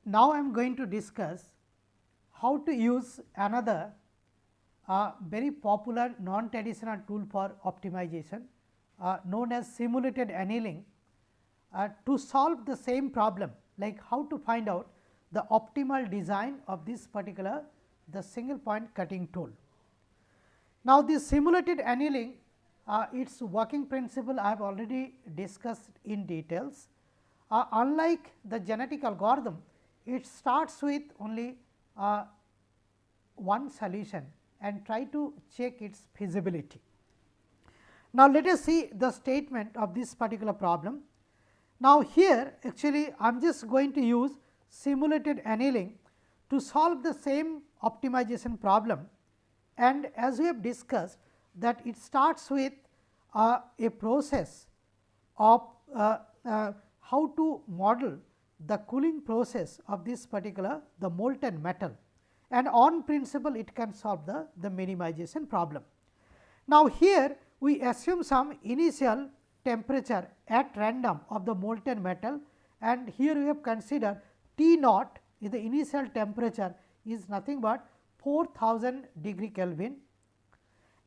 Now, I am going to discuss how to use another very popular non-traditional tool for optimization known as simulated annealing to solve the same problem, like how to find out the optimal design of this particular the single point cutting tool. Now, this simulated annealing its working principle I have already discussed in details. Unlike the genetic algorithm, it starts with only one solution and try to check its feasibility. Now, let us see the statement of this particular problem. Now, here actually I am just going to use simulated annealing to solve the same optimization problem, and as we have discussed that it starts with a process of how to model the cooling process of this particular the molten metal, and on principle it can solve the minimization problem. Now, here we assume some initial temperature at random of the molten metal, and here we have considered T naught is the initial temperature is nothing but 4000 degree Kelvin.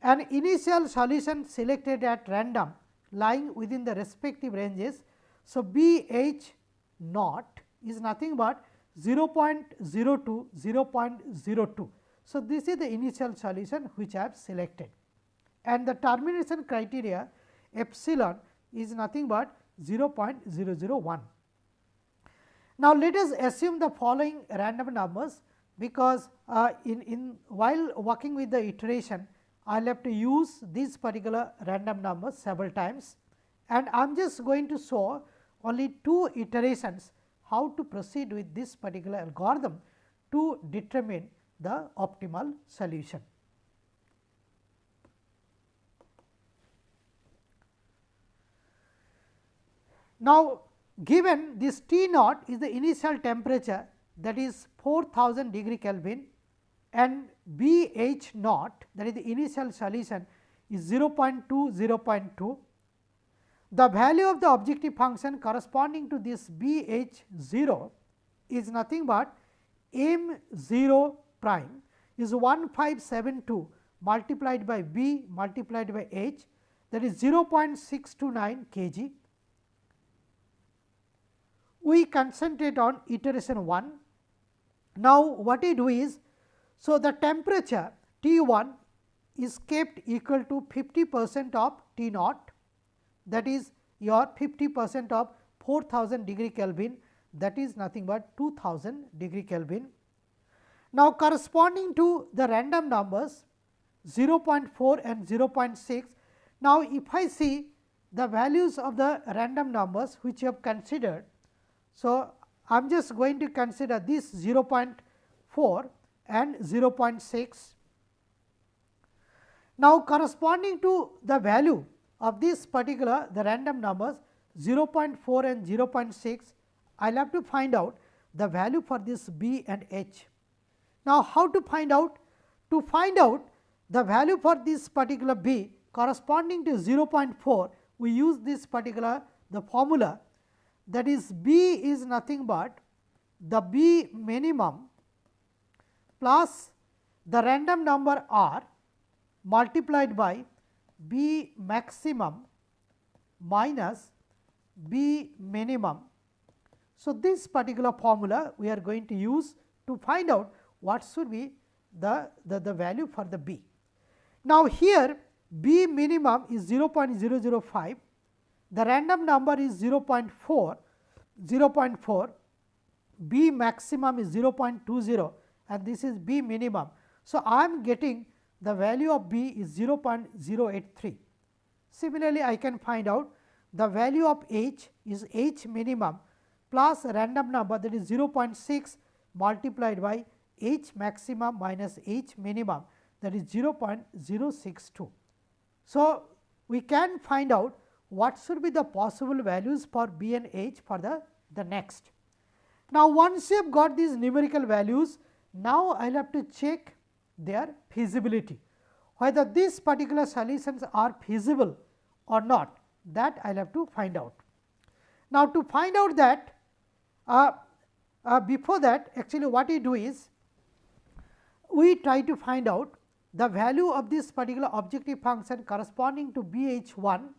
An initial solution selected at random lying within the respective ranges. So, B H naught is nothing but 0.02, 0.02. So, this is the initial solution which I have selected, and the termination criteria epsilon is nothing but 0.001. Now, let us assume the following random numbers, because in while working with the iteration I will have to use these particular random numbers several times, and I am just going to show only 2 iterations how to proceed with this particular algorithm to determine the optimal solution. Now, given this T naught is the initial temperature, that is 4000 degree Kelvin, and B H naught, that is the initial solution, is 0.2, 0.2. The value of the objective function corresponding to this B H 0 is nothing but m 0 prime is 1572 multiplied by B multiplied by H, that is 0.629 kg. We concentrate on iteration 1. Now, what we do is, so the temperature T 1 is kept equal to 50% of T naught, that is your 50% of 4000 degree Kelvin, that is nothing but 2000 degree Kelvin. Now, corresponding to the random numbers 0.4 and 0.6. Now, if I see the values of the random numbers which you have considered, so I am just going to consider this 0.4 and 0.6. Now, corresponding to the value of this particular the random numbers 0.4 and 0.6, I will have to find out the value for this B and H. Now, how to find out? To find out the value for this particular B corresponding to 0.4, we use this particular the formula, that is B is nothing but the B minimum plus the random number R multiplied by B maximum minus B minimum. So, this particular formula we are going to use to find out what should be the value for the B. Now, here B minimum is 0.005, the random number is 0.4, B maximum is 0.20, and this is B minimum. So, I am getting the value of B is 0.083. Similarly, I can find out the value of H is H minimum plus a random number, that is 0.6 multiplied by H maximum minus H minimum, that is 0.062. So, we can find out what should be the possible values for B and H for the next. Now, once you have got these numerical values, now I will have to check their feasibility, whether these particular solutions are feasible or not, that I will have to find out. Now, to find out that before that actually what we do is, we try to find out the value of this particular objective function corresponding to B h 1,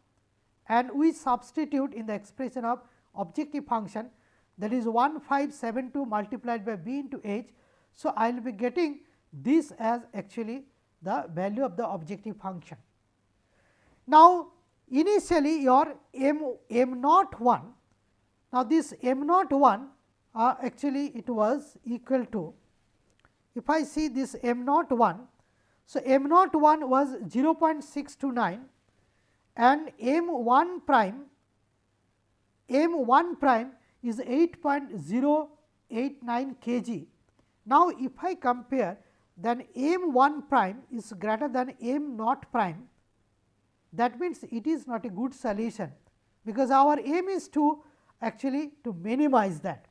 and we substitute in the expression of objective function, that is 1572 multiplied by B into h. So, I will be getting this as actually the value of the objective function. Now, initially your m naught 1, now this m naught 1 actually it was equal to, if I see this m naught 1. So, m naught 1 was 0.629 and m 1 prime is 8.089 kg. Now, if I compare, then m 1 prime is greater than m naught prime, that means it is not a good solution, because our aim is to actually to minimize that.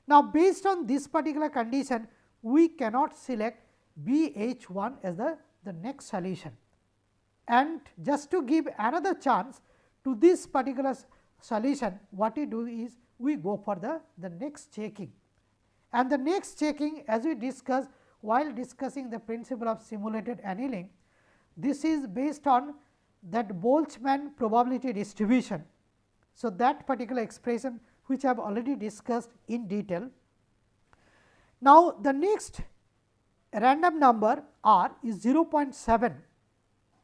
Now, based on this particular condition, we cannot select B h 1 as the next solution, and just to give another chance to this particular solution, what we do is we go for the next checking, and the next checking, as we discussed while discussing the principle of simulated annealing, this is based on that Boltzmann probability distribution. So, that particular expression which I have already discussed in detail. Now, the next random number r is 0.7.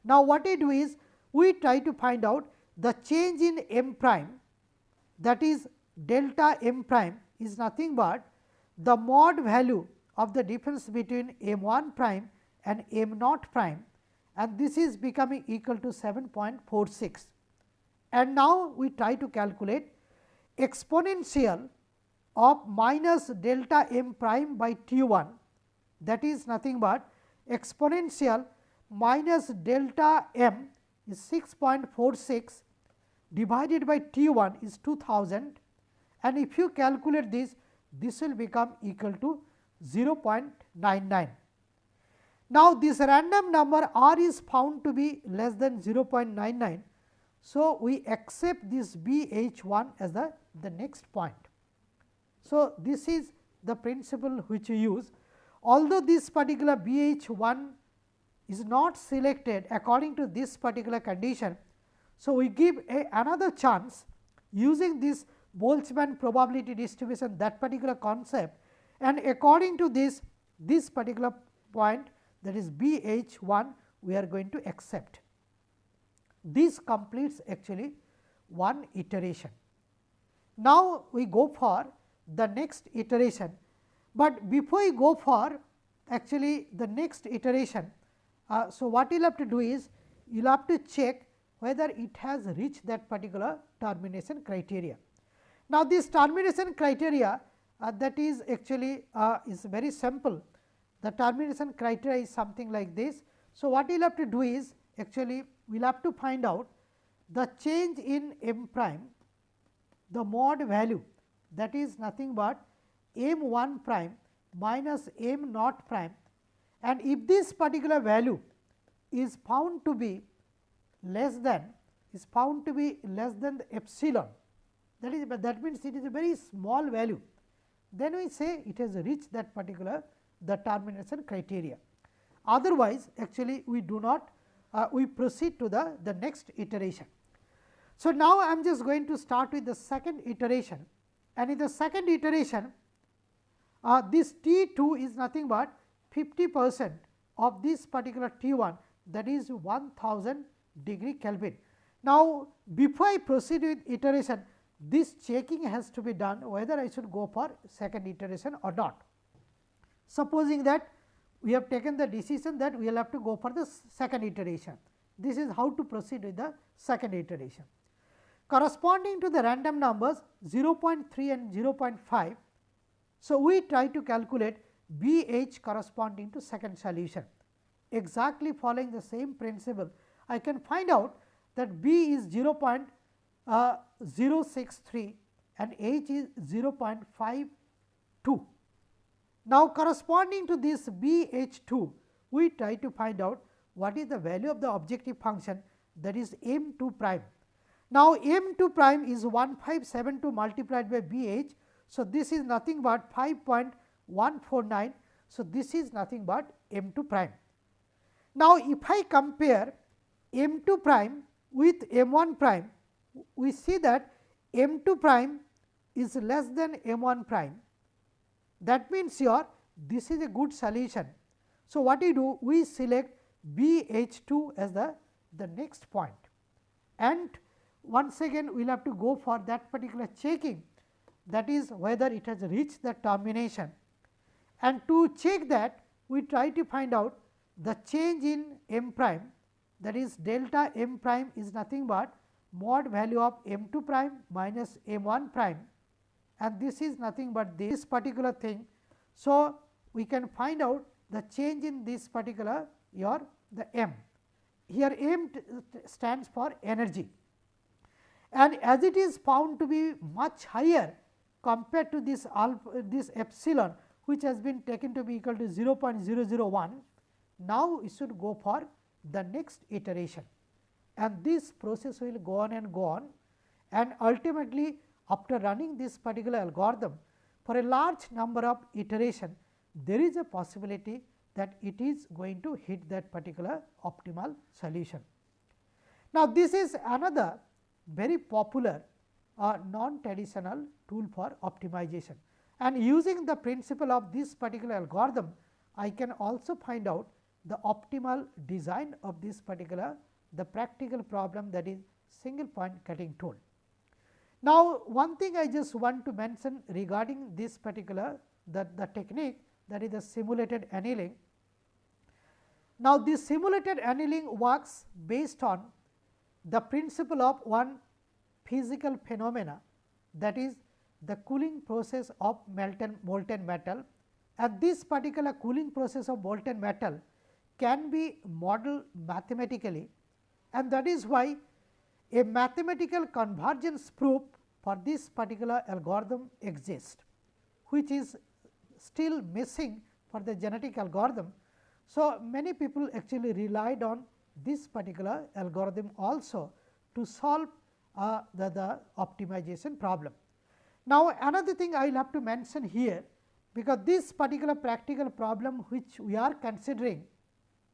Now, what we do is we try to find out the change in m prime, that is delta m prime is nothing but the mod value of the difference between m 1 prime and m naught prime, and this is becoming equal to 7.46. And now, we try to calculate exponential of minus delta m prime by T 1, that is nothing but exponential minus delta m is 6.46 divided by T 1 is 2000, and if you calculate this, this will become equal to 0.99. Now, this random number r is found to be less than 0.99. So, we accept this B h 1 as the next point. So, this is the principle which we use. Although this particular B h 1 is not selected according to this particular condition. So, we give another chance using this Boltzmann probability distribution, that particular concept, and according to this particular point, that is B h 1, we are going to accept. This completes actually one iteration. Now, we go for the next iteration, but before we go for actually the next iteration, so what you will have to do is you will have to check whether it has reached that particular termination criteria. Now, this termination criteria that is actually is very simple. The termination criteria is something like this. So, what you will have to do is actually we will have to find out the change in m prime, the mod value, that is nothing but m 1 prime minus m naught prime, and if this particular value is found to be less than the epsilon, that means it is a very small value, then we say it has reached that particular the termination criteria. Otherwise, actually we do not we proceed to the next iteration. So, now I am just going to start with the second iteration, and in the second iteration this T 2 is nothing but 50% of this particular T 1, that is 1000 degree Kelvin. Now, before I proceed with iteration, this checking has to be done whether I should go for second iteration or not. Supposing that we have taken the decision that we will have to go for the second iteration. This is how to proceed with the second iteration. Corresponding to the random numbers 0.3 and 0.5. So, we try to calculate B h corresponding to second solution. Exactly following the same principle, I can find out that B is 0.063 and h is 0.52. Now, corresponding to this B h 2, we try to find out what is the value of the objective function, that is m 2 prime. Now, m 2 prime is 1572 multiplied by B h. So, this is nothing but 5.149. So, this is nothing but M2 prime. Now, if I compare M2 prime with M1 prime, we see that M2 prime is less than M1 prime. That means, here this is a good solution. So, what we do? We select BH2 as the next point, and once again we will have to go for that particular checking, that is whether it has reached the termination, and to check that we try to find out the change in M prime, that is delta M prime is nothing but mod value of M2 prime minus M1 prime, and this is nothing but this particular thing. So, we can find out the change in this particular the M. Here M stands for energy, and as it is found to be much higher compared to this alpha, this epsilon, which has been taken to be equal to 0.001. Now, we should go for the next iteration, and this process will go on and go on, and ultimately after running this particular algorithm for a large number of iteration, there is a possibility that it is going to hit that particular optimal solution. Now, this is another very popular non-traditional tool for optimization, and using the principle of this particular algorithm, I can also find out the optimal design of this particular the practical problem, that is single point cutting tool. Now, one thing I just want to mention regarding this particular the technique, that is the simulated annealing. Now, this simulated annealing works based on the principle of one physical phenomena, that is the cooling process of molten metal, and this particular cooling process of molten metal can be modeled mathematically, and that is why a mathematical convergence proof for this particular algorithm exists, which is still missing for the genetic algorithm. So, many people actually relied on this particular algorithm also to solve the optimization problem. Now, another thing I will have to mention here, because this particular practical problem which we are considering,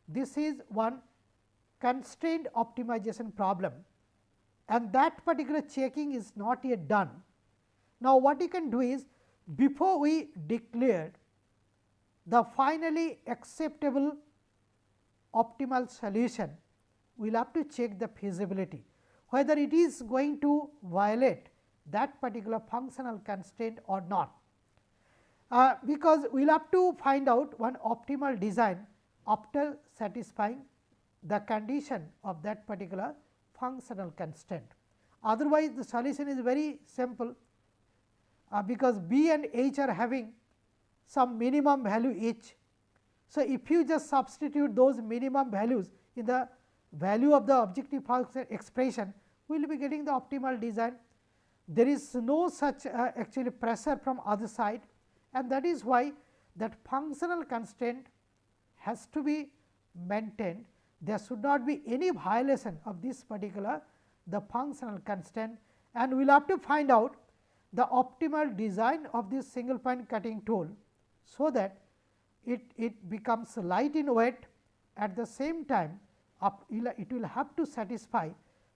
this is one constrained optimization problem, and that particular checking is not yet done. Now, what you can do is, before we declare the finally acceptable optimal solution, we will have to check the feasibility, whether it is going to violate that particular functional constraint or not, because we will have to find out one optimal design after satisfying the condition of that particular functional constraint. Otherwise, the solution is very simple, because B and H are having some minimum value each. So, if you just substitute those minimum values in the value of the objective function expression, we will be getting the optimal design. There is no such actually pressure from other side, and that is why that functional constraint has to be maintained. There should not be any violation of this particular the functional constraint, and we will have to find out the optimal design of this single point cutting tool, so that it becomes light in weight. At the same time, it will have to satisfy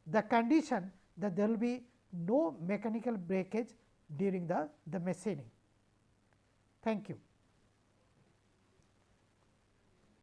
the condition that there will be no mechanical breakage during the machining. Thank you.